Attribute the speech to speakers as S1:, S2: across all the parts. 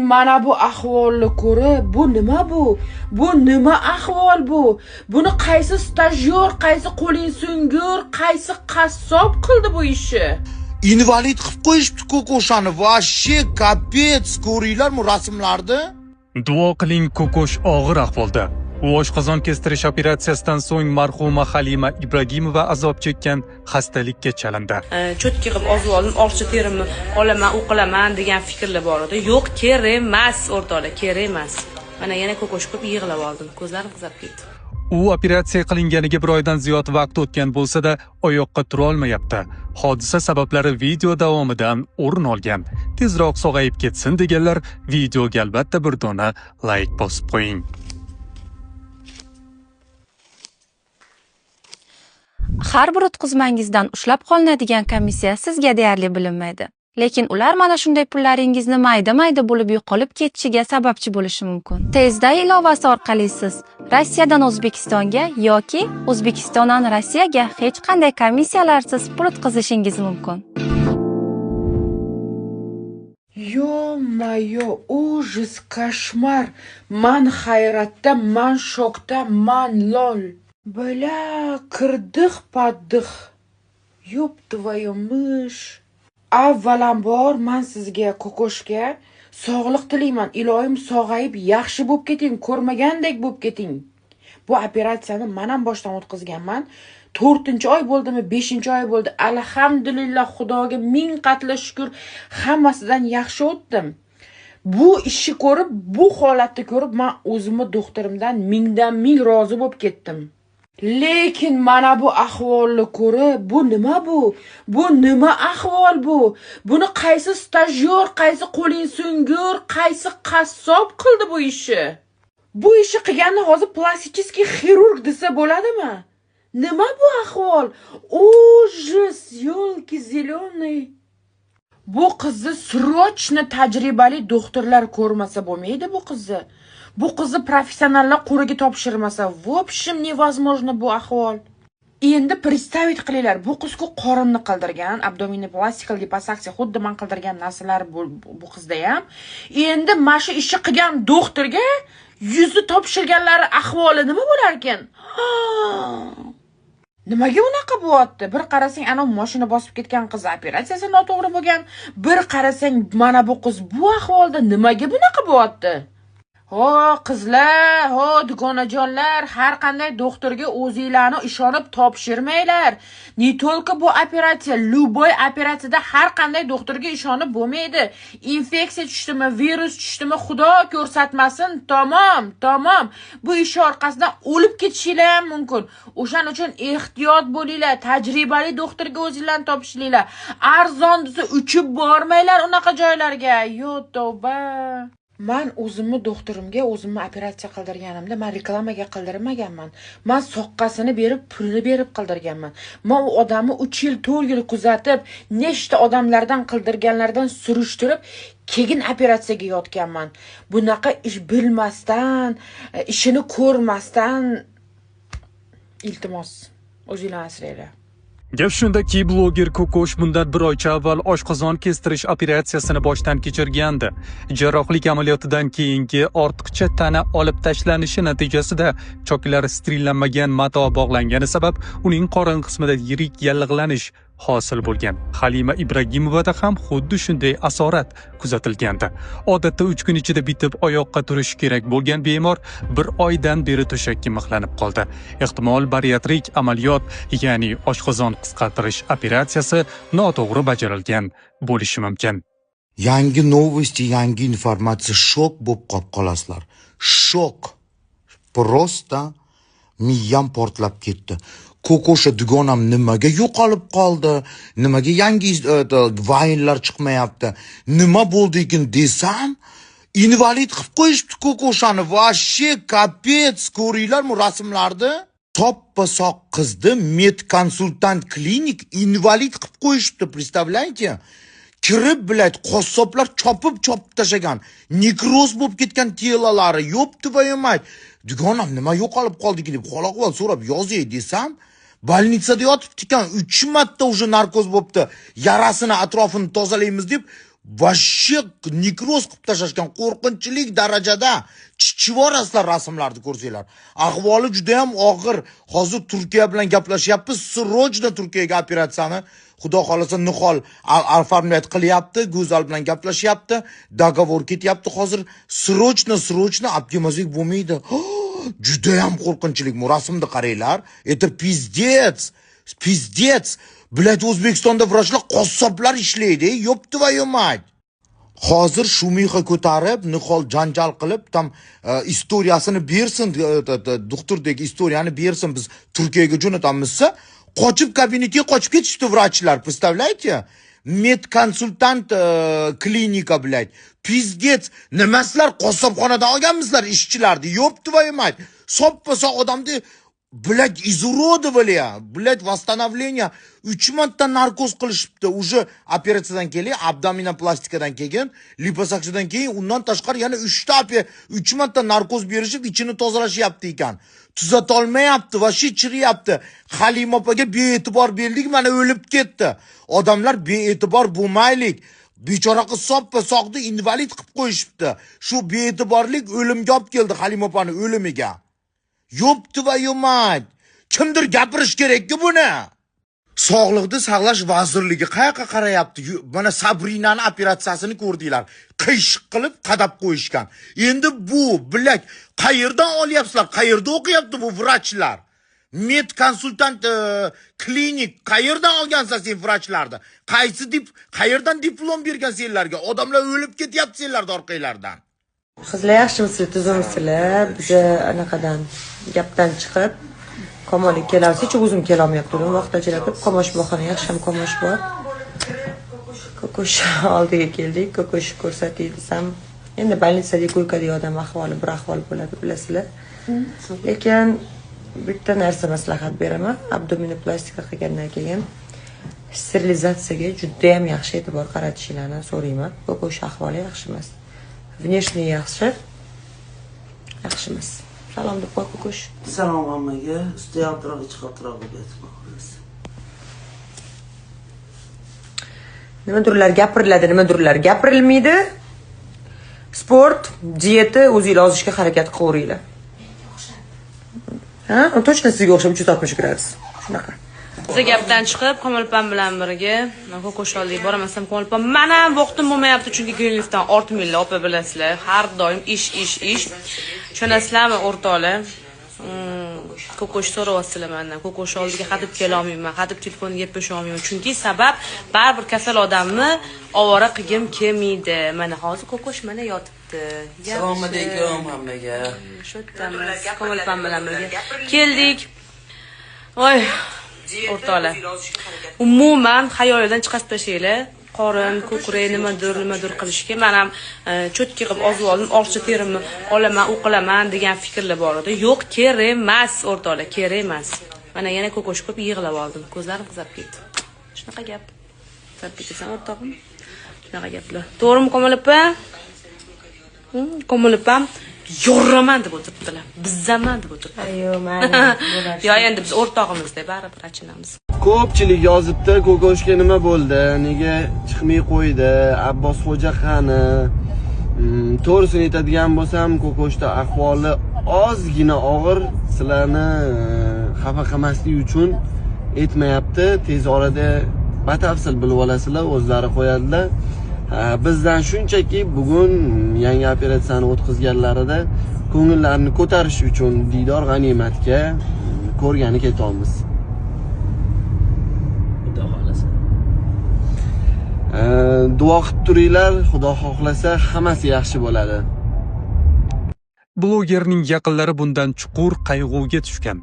S1: Mana bu ahvolni ko'rib, bu nima bu? Bu nima ahvol bu? Buni qaysi stajyor, qaysi qo'ling sungur, qaysi qassob qildi bu ishni?
S2: Invalid qilib qo'yishibdi Kokoshani. Vashshe kapets, ko'ringlarmi rasmlarni?
S3: Duo qiling, Kokosh og'ir ahvolda. U oshqozon kestirish operatsiyasidan so'ng marhuma Halima Ibragimova azob chekkan xastalikka chalindi.
S4: Cho'tki qilib oziq oldim, ortiqcha terimni olaman, u qilaman degan fikrlar bor edi. Yo'q, kerak emas o'rtoqlar, kerak emas. Mana yana Kokosh qilib yig'lab oldim. Ko'zlarim qizarib ketdi.
S3: U operatsiya qilinganiga bir oydan ziyod vaqt o'tgan bo'lsa-da, oyoqqa tura olmayapti. Hodisa sabablari video davomidan o'rin olgan. Tezroq sog'ayib ketsin deganlar videoga albatta bir dona like bosib qo'ying.
S5: Har bir o'tkazmangizdan ushlab qolinadigan komissiya sizga deyarli bilinmaydi. Lekin ular mana shunday pullaringizni mayda-mayda bo'lib yo'qolib ketishiga sababchi bo'lishi mumkin. Tezda ilovasi orqali siz Rossiyadan O'zbekistonga yoki O'zbekistondan Rossiyaga hech qanday komissiyalarsiz pul o'tkazishingiz mumkin.
S1: Yo-mayo, ужас, koshmar. Man hayratda, man shokda, man lol. Bala, kirdiq-paddiq. Yo'p твою мышь. Avvalambor men sizga Kokoshga sog'liq tilayman. Iloyim sog'ayib, yaxshi bo'lib keting, ko'rmagandek bo'lib keting. Bu operatsiyani men ham boshdan o'tkazganman. 4-oy bo'ldimi, 5-oy bo'ldi. Alhamdulillah, Xudoga ming qatla shukr, hammasidan yaxshi o'tdim. Bu ishni ko'rib, bu holatni ko'rib, men o'zimni doktorimdan mingdan ming rozi bo'lib ketdim. Lekin mana bu ahvolni ko'rib, bu nima bu? Bu nima ahvol bu? Buni qaysi stajyor, qaysi qo'ling sungur, qaysi qassob qildi bu ishni? Bu ishni qilganni hozir plasticheskiy xirurg desa bo'ladimi? Nima bu ahvol? Ужас, ёлки зеленые. Bu qizni srochno tajribali doktorlar ko'rmasa bo'lmaydi bu qizni. Bu qizni professionallar qo'liga topshirmasa, в общем, невозможно bu ahvol. Endi представить qilinglar, bu qiz-ku qorinni qildirgan, abdominoplastika, liposaksiya, xuddi men qildirgan narsalar bu qizda ham. Endi mana shu ishni qilgan doktorga yuzni topshirganlari ahvoli nima bo'lar ekan? Nimaga unaqa bo'lyapti? Bir qarasang, ana mashina bosib ketgan qiz operatsiyasi noto'g'ri bo'lgan. Bir qarasang, mana bu qiz bu ahvolda nimaga bunaqa bo'lyapti? Ho, qizlar, ho, dugonajonlar, har qanday doktorga o'zinglarni ishonib topshirmanglar. Ne только bu operatsiya, любой operatsiyada har qanday doktorga ishonib bo'lmaydi. Infeksiya tushdimi, virus tushdimi, Xudo ko'rsatmasin. Tamom. Bu ish orqasidan o'lib ketishinglar ham mumkin. O'shaning uchun ehtiyot bo'linglar, tajribali doktorga o'zinglarni topshiringlar. Arzon desa uchib bormanglar unaqa joylarga. Yo, tavba. Men o'zimni doktorimga o'zimni operatsiya qildirganimda men reklamaga qildirmaganman. Men soqqasini berib, pulini berib qildirganman. Men u odamni 3 yil, 4 yil kuzatib, nechta odamlardan qildirganlardan surishtirib, keyin operatsiyaga yotganman. Bunaqa ish bilmasdan, ishini ko'rmasdan iltimos, o'zinglarni asranglar.
S3: Gap shundaki, bloger Kokosh bundan bir oycha avval oshqozon kestirish operatsiyasini boshdan kechirgandi. Jarrohlik amaliyotidan keyingi ortiqcha tana olib tashlanishi natijasida choklari sterillanmagan mato bog'langani sabab uning qorin qismida yirik yallig'lanish hosil bo'lgan. Halima Ibragimovada ham xuddi shunday asorat kuzatilgandi. Odatda 3 kun ichida bitib oyoqqa turishi kerak bo'lgan bemor bir oydan beri to'shakka mixlanib qoldi. Ehtimol bariatrik amaliyot, ya'ni oshqozon qisqartirish operatsiyasi noto'g'ri bajarilgan bo'lishi mumkin.
S2: Yangi novosti, yangi informatsiya, shok bo'lib qolasizlar. Shok. Prosta miyam portlab ketdi. Kokosha dugonam nimaga yo'qolib qoldi? Nimaga yangi vaynlar chiqmayapti? Nima bo'ldi ekan desam, invalid qilib qo'yishibdi Kokoshani. Vashshe kapets, ko'ringlarmi rasmlarni? Soppa-soq qizni medkonsultant klinik invalid qilib qo'yishibdi, представляете? Kirib biladi, qassoblar chopib tashagan. Nekroz bo'lib ketgan telalari, yo'pti vaymay. Dugonam nima yo'qolib qoldi deb xalaqval so'rab yozay desam, больницада yotibdi ekan, 3 marta уже narkoz bo'libdi. Yarasini atrofini tozalaymiz deb vashshi nekroz qilib tashlashgan, qo'rqinchli darajada chichivorasizlar rasmlarni ko'rsanglar. Ahvoli juda ham og'ir. Hozir Turkiya bilan gaplashyapmiz. Srochda Turkiyaga operatsiyani Xudo xolasa Nihol oformlayat qilyapti, Go'zal bilan gaplashyapti, dogovor ketyapti. Hozir srochno olib kelmasak bo'lmaydi. Juda ham qo'rqinchli. Bu rasmni qaranglar. Это pizdец. Bilat O'zbekistonda vrachlar qassoblar ishlaydi, yopti va yo'may. Hozir Shumixa ko'tarib, Nihol janjal qilib, tam istoriyasini bersin, doktordek istoriyani bersin, biz Turkiyaga jo'natamizsa, qochib kabinetga qochib ketishdi vrachlar, представляете? Medkonsultant klinika bilan. Pizdец, nimasizlar qassobxonadan olganmizlar ishchilarni, yopti va yo'may. Soppa-soq odamni Блядь, изуродовали, блядь, восстановление. 3 marta narkoz qilishibdi. Уже operatsiyadan keyin, abdominoplastikadan keyin, liposaksiyadan keyin, undan tashqari yana 3 marta narkoz berishib, ichini tozalashyapti ekan. Tuzata olmayapti va chiqyapti. Halima opaga bee'tibor berdik, mana o'lib ketdi. Odamlar bee'tibor bo'lmaylik. Bechora qiz soppa-soqni invalid qilib qo'yishibdi. Shu bee'tiborlik o'limga olib keldi Halima opani o'limiga. Yopti va yo'may. Kimdir gapirish kerak-ku buni. Sog'liqni saqlash vazirligi qayoqqa qarayapti? Mana Sabrinani operatsiyasini ko'rdinglar. Qiyshiq qilib qadab qo'yishgan. Endi bu, bilak, qayerdan olyapsizlar? Qayerda o'qiyapti bu vrachlar? Medkonsultant klinik qayerdan olgansiz sen vrachlarni? Qayerdan diplom bergan senlarga? Odamlar o'lib ketyapti senlarning orqanglardan.
S6: Qizlar yaxshimisizlar, tuzimsizlar? Biza anaqadan gapdan chiqib, Komolga kelasiz, hech o'zim kela olmayapman. Vaqtachalik qo'mosh bog'xona yaxshi ham qo'mosh bor. Ko'kosh oldiga keldik, ko'kosh ko'rsatdik desam, endi больницада ko'ykada odam ahvoli bir ahvol bo'ladi, bilasizlar. Lekin bitta narsa maslahat beraman, abdominoplastika qilgandan keyin sterilizatsiyaga juda ham yaxshi e'tibor qaratishlarini so'rayman. Ko'kosh ahvoli yaxshi emas. Внешне yaxshi. Yaxshi emas. Salom deb qo'y Ko'kosh.
S7: Salom hammaga. Ustiyoqroq chiqatroq bo'lasiz.
S6: Nimadirlar gapiriladi, nimadirlar gapirilmaydi. Sport, dieta o'zingiz ozishga harakat qilaveringlar. Ha, точно sizga o'xshab 360 gradus. Shunaqa.
S4: Siz gapdan chiqib, Komilpam bilan birga Ko'kosh oldiga boramasam, Komilpam mana vaqtim bo'lmayapti, chunki Greenleaf'dan ortmaylar, opa bilasizlar. Har doim ish. Tushunasizlarmi, o'rtoqlar? Ko'kosh so'rayapsizlar mendan. Ko'kosh oldiga hadeb kela olmayman, hadeb telefonga gaplasha olmayman. Chunki sabab baribir kasal odamni ovora qilgim kelmaydi. Mana hozir Ko'kosh mana yotibdi.
S7: Assalomu alaykum hammaga.
S4: Shu yerda Komilpam bilan birga keldik. Voy, o'rtoqlar. Umuman xayolidan chiqarib tashlanglar. Qorin, ko'krak nimadir qilishga men ham cho'tka qilib ozib oldim, orcha terimni olaman, u qilaman degan fikrlar bor edi. Yo'q, kerak emas, o'rtoqlar, kerak emas. Mana yana Ko'kosh ko'p yig'lab oldim. Ko'zlarim qizarib ketdi. Shunaqa gap. Qizarib ketasan, o'rtog'im. Shunaqa gaplar. To'g'rimi, Komilpa? Komilpa yo'raman deb o'tiribdilar. Bizzaman deb o'tiribdilar.
S6: Ayyo, mana.
S4: Yo, endi biz o'rtog'imizda baribir achinamiz.
S8: Ko'pchilik yozibdi, Ko'koshga nima bo'ldi? Nega chiqmay qo'ydi? Abbos xo'ja qani? To'g'risini aytadigan bo'lsam, Ko'koshda ahvoli ozgina og'ir. Sizlarni xafa qilmaslik uchun aytmayapti. Tez orada batafsil bilib olasizlar, o'zlari qo'yadilar. Bizdan shunchaki bugun yangi operatsiyani o'tkazganlarida ko'ngillarni ko'tarish uchun Diydor G'animatga ko'rgani ketamiz.
S7: Xudo xolasa.
S8: Duo qilib turinglar, Xudo xohlasa hammasi yaxshi bo'ladi.
S3: Blogerning yaqinlari bundan chuqur qayg'uga tushgan.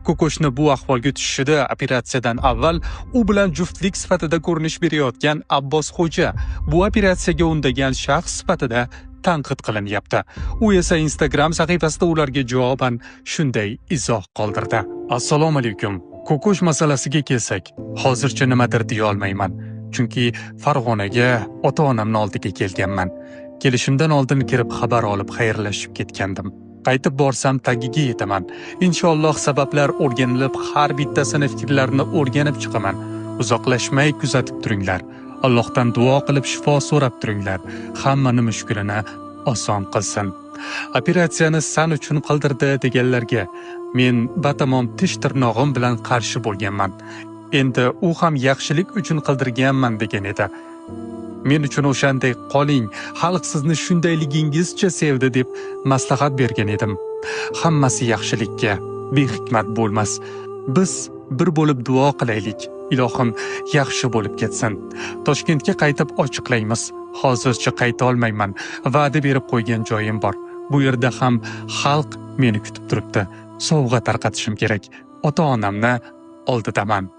S3: Ko'koshni bu ahvolga tushishida operatsiyadan avval u bilan juftlik sifatida ko'rinish berayotgan Abbos xo'ja bu operatsiyaga undagan shaxs sifatida tanqid qilinyapti. U esa Instagram sahifasida ularga javoban shunday izoh qoldirdi. Assalomu alaykum. Ko'kosh masalasiga kelsak, hozircha nimadir deya olmayman. Chunki Farg'onaga ota-onamning oldiga kelganman. Kelishimdan oldin kirib xabar olib xayrlashib ketgandim. Qaytib borsam tagiga yetaman. Inshaalloh sabablar o'rganilib, har bittasini fikrlarini o'rganib chiqaman. Uzoqlashmay kuzatib turinglar. Allohdan duo qilib shifo so'rab turinglar. Hammani mushkulini oson qilsin. Operatsiyani san uchun qildirdi deganlarga men batamom tish tirnog'im bilan qarshi bo'lganman. Endi u ham yaxshilik uchun qildirganman degan edi. Men uchun o'shanday qoling, xalq sizni shundayligingizcha sevdi deb maslahat bergan edim. Hammasi yaxshilikka, behikmat bo'lmas. Biz bir bo'lib duo qilaylik. Ilohim yaxshi bo'lib ketsin. Toshkentga qaytib ochiqlaymiz. Hozircha qayta olmayman. Va'da berib qo'ygan joyim bor. Bu yerda ham xalq meni kutib turibdi. Sovg'a tarqatishim kerak. Ota-onamni oldidaman.